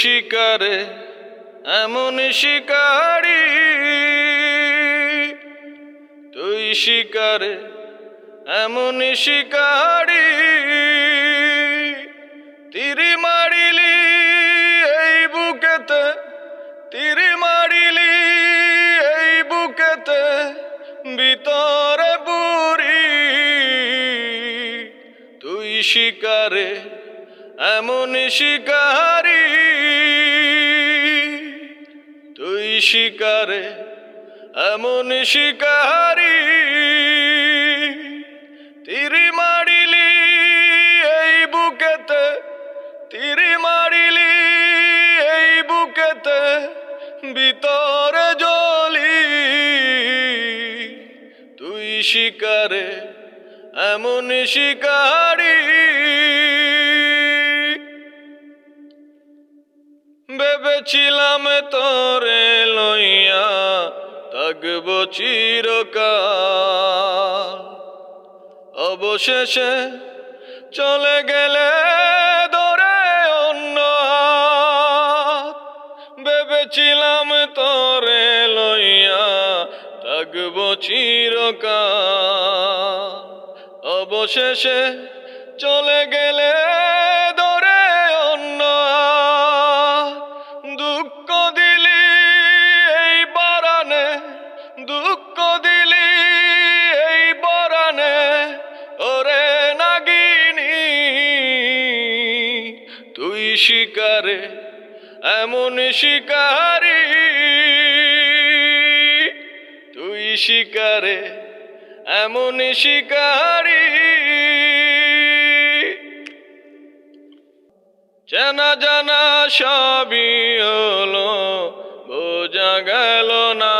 শিকারে এমন শিকারি, তুই শিকারে এমন শিকারি, তিরি মারিলি এই বুকেতে, তিরি মারিলি এই বুকেতে, ভিতরে বুড়ি তুই শিকারে এমন শিকারি, তুই শিকারে এমন শিকারি, তিরি মারিলি এই বুকেতে, তিরি মারিলি এই বুকেতে, ভিতরে জ্বলি তুই শিকারে এমন শিকারি। ভেবেছিলাম তোরে লইয়া থাকব চিরকাল, অবশেষে চলে গেলে ধরে অন্য হাত। ভেবেছিলাম তোরে লইয়া থাকব চিরকাল, অবশেষে চলে গেলে ধরে অন্য হাত। দুঃখ দিলি এই পরাণে, দুঃখ দিলি এই পরাণে, ওরে নাগিনী তুই শিকারে এমন শিকারি, তুই শিকারে এমন শিকারি। চেনা জানা সবই হলো, বোঝা গেল না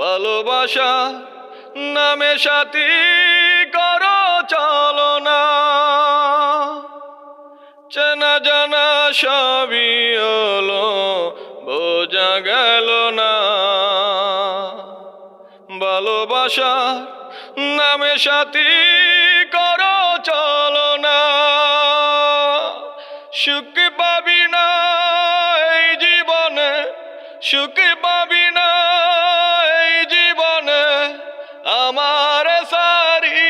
ভালোবাসা নামে সাথী করো চলো না। চেনা জানা সবই হলো, বোঝা গেল না ভালোবাসা নামে সাথী করো চলো না। সুখ পাবি না এই জীবনে, সুখ পাবি না এই জীবনে আমার সারি,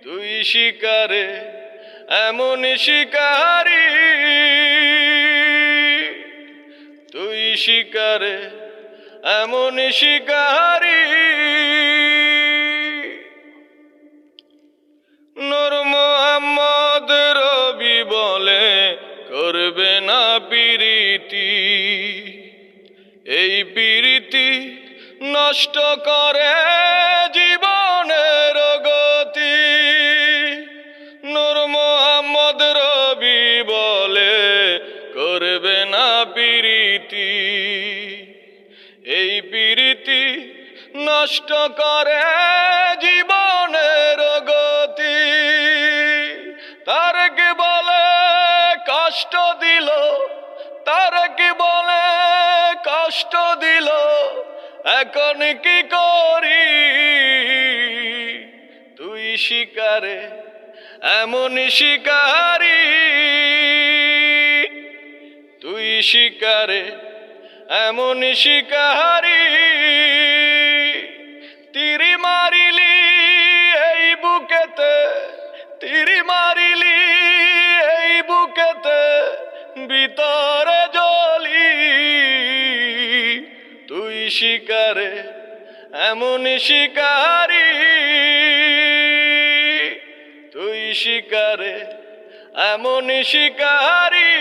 তুই শিকারে এমন শিকারি, তুই শিকারে এমন শিকারি। নূর মোহাম্মদ রবি বলে করবে না প্রীতি, এই প্রীতি নষ্ট করে জীবনের গতি। নূর মোহাম্মদ রবি বলে করবে না প্রীতি, এই প্রীতি নষ্ট করে জীবনের গতি। তারকে বলে কষ্ট দিল, তারকে বলে কষ্ট দিল, এখন কি করি তুই শিকারে এমন শিকারি, তুই শিকারে এমন শিকারি, তিরি মারিলি এই বুকেতে, তিরি মারিলি এই বুকেতে, ভিতরে জ্বলি তুই শিকারে এমন শিকারি, তুই শিকারে এমন শিকারি।